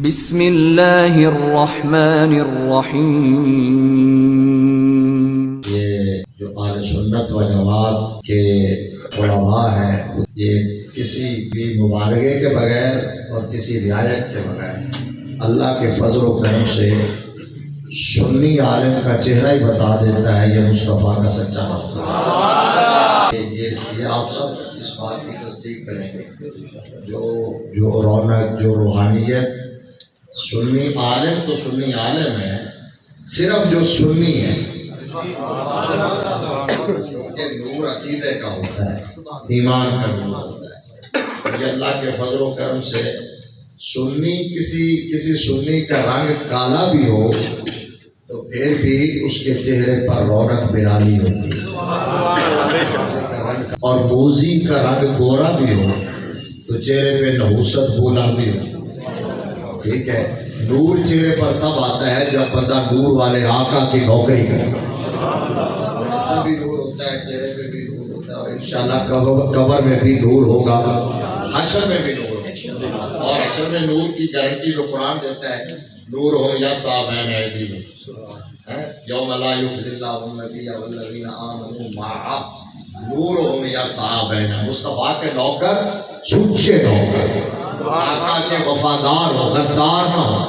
بسم اللہ الرحمن الرحیم۔ یہ جو اہل سنت و جماعت کے علماء ہیں، یہ کسی بھی مبالغے کے بغیر اور کسی رعایت کے بغیر اللہ کے فضل و کرم سے سنی عالم کا چہرہ ہی بتا دیتا ہے یہ مصطفیٰ کا سچا مسئلہ۔ یہ آپ سب اس بات کی تصدیق کریں گے، جو رونق، جو روحانیت، سنی عالم تو سنی عالم ہے، صرف جو سنی ہے یہ نور عقیدے کا ہوتا ہے، ایمان کا نور ہوتا ہے۔ یہ اللہ کے فضل و کرم سے سنی کسی سنی کا رنگ کالا بھی ہو تو پھر بھی اس کے چہرے پر رونق بنانی ہوتی ہے، اور موزی کا رنگ گورا بھی ہو تو چہرے پہ نحوست بولا بھی ہو۔ ٹھیک ہے، نور چہرے پر تب آتا ہے جب بندہ نور والے آقا کی نوکری کرے، بھی نور ہوتا ہے، چہرے پہ بھی نور ہوتا ہے، اور انشاءاللہ قبر میں بھی نور ہوگا، حشر میں بھی نور ہوگا۔ اور حشر میں نور کی گارنٹی جو قرآن دیتا ہے، نور ہو یا صابین ایدیہم، یوم لا یخزی اللہ النبی والذین آمنوا معہ نورہم یا صابین، مصطفیٰ کے نوکر، سچے نوکر، آقا کے وفادار ہو، غدار نہ ہو،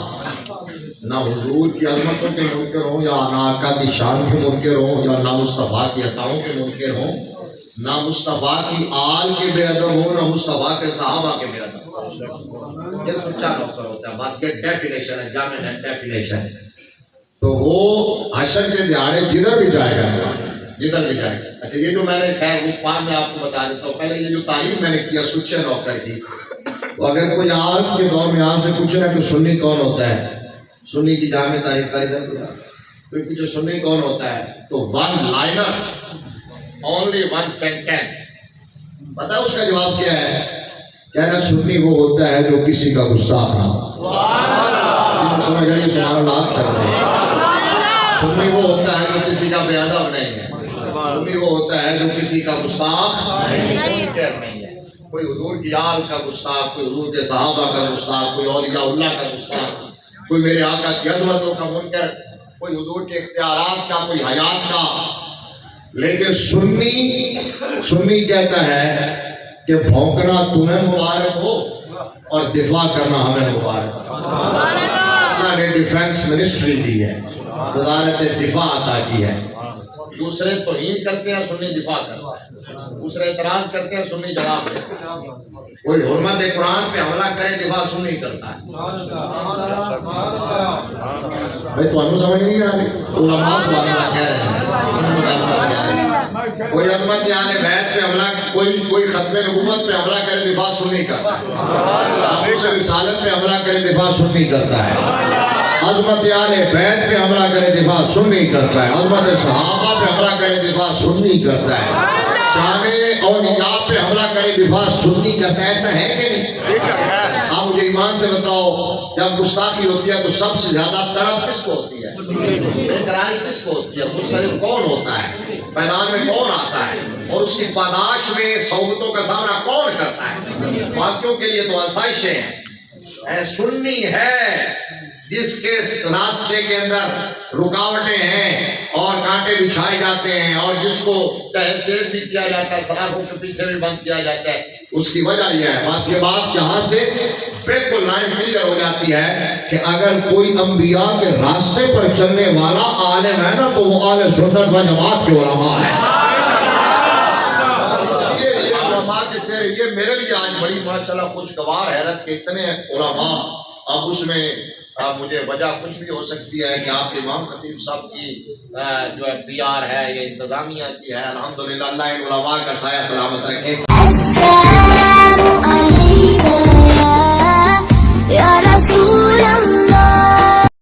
نہ حضور کی عظمتوں کے منکر ہوں، یا نہ آقا کی شان کے منکر ہوں، یا نہ مصطفیٰ کی عطاؤں کے منکر ہوں، نہ مصطفیٰ کی آل کے بے ادب ہوں، نہ مصطفیٰ کے صحابہ کے بے ادب ہوں۔ یہ سچا نوکر ہوتا ہے، بس یہ ڈیفینیشن ہے، جامع ہے ڈیفینیشن۔ تو وہ حشر کے دیہاڑے جدھر بھی جائے گا، جدھر بھی جائے گا۔ اچھا، یہ جو میں نے خیر روپان میں آپ کو بتا دیتا ہوں، پہلے یہ جو تعریف میں نے کیا سچے نوکر کی، تو اگر کوئی آج کے دور میں آپ سے پوچھے نا کہ سنی کون ہوتا ہے، سنی کی جامع تعریف کاری سکتے ہیں، کوئی پوچھے سنی کون ہوتا ہے تو one liner, only one sentence, پتہ ہے اس کا جواب کیا ہے؟ کہنا سنی وہ ہوتا ہے جو کسی کا گستاخ نہ ہو۔ سمجھ رہے ہیں؟ سبحان اللہ آپ سکتے ہیں۔ سنی وہ ہوتا ہے جو کسی کا بے ادب نہیں ہے، سنی وہ ہوتا ہے جو کسی کا گستاخ نہیں ہے۔ کوئی حضور کی آل کا گستاخ، کوئی حضور کے صحابہ کا گستاخ، کوئی اولیاء اللہ کا گستاخ، کوئی میرے آقا کی عظمتوں کا منکر، کوئی حضور کے اختیارات کا، کوئی حیات کا۔ لیکن سنی کہتا ہے کہ بھونکنا تمہیں مبارک ہو اور دفاع کرنا ہمیں مبارک ہو۔ اللہ نے ڈیفینس منسٹری دی ہے، وزارت دفاع عطا کی ہے۔ دوسرے توہین کرتے ہیں، سنی دفاع کرتا ہے، دوسرے اعتراض کرتے ہیں، سنی جواب دیتا ہے۔ کوئی حرمت قرآن پہ حملہ کرے، دفاع سنی کرتا ہے۔ بھائی تو ہم سمجھ نہیں آ رہی، علماء سوال کہہ رہے ہیں۔ کوئی عظمت اہل بیت پہ حملہ، کوئی ختم نبوت پہ حملہ کرے، دفاع سنی کرتا ہے۔ ناموس رسالت پہ حملہ کرے، دفاع سنی کرتا ہے۔ عظمت اہل بیت پہ حملہ کرے، دفاع سنی کرتا ہے۔ عظمت صحابہ پہ حملہ کرے، دفاع سنی کرتا ہے۔ شان اولیاء پہ حملہ کرے، دفاع سنی کرتا ہے۔ ایسا ہے کہ نہیں؟ آپ مجھے ایمان سے بتاؤ، جب گستاخی ہوتی ہے تو سب سے زیادہ تڑپ کس کو ہوتی ہے؟ بےقراری کس کو ہوتی ہے؟ مسترب کون ہوتا ہے؟ میدان میں کون آتا ہے؟ اور اس کی پاداش میں صحبتوں کا سامنا کون کرتا ہے؟ باقیوں کے لیے تو آسائشیں ہیں۔ سنی ہے جس کے راستے کے اندر رکاوٹیں ہیں اور کانٹے بچھائے جاتے ہیں، اور جس کو تیز بھی کیا جاتا ہے، سلاخوں کے پیچھے بھی بند کیا جاتا ہے۔ اس کی وجہ یہ ہے، بس یہ بات یہاں سے بالکل لائن کلیئر ہو جاتی ہے کہ اگر کوئی انبیاء کے راستے پر چلنے والا عالم ہے نا تو وہ اہل سنت و جماعت کے علماء ہیں۔ یہ علماء کے چہرے، یہ میرے لیے آج بڑی ماشاءاللہ خوشگوار حیرت کے اتنے علماء۔ اب اس میں مجھے وجہ کچھ بھی ہو سکتی ہے کہ آپ امام خطیب صاحب کی جو ہے پی آر ہے، یہ انتظامیہ کی ہے، الحمدللہ اللہ ان علماء کا سایہ سلامت رکھے۔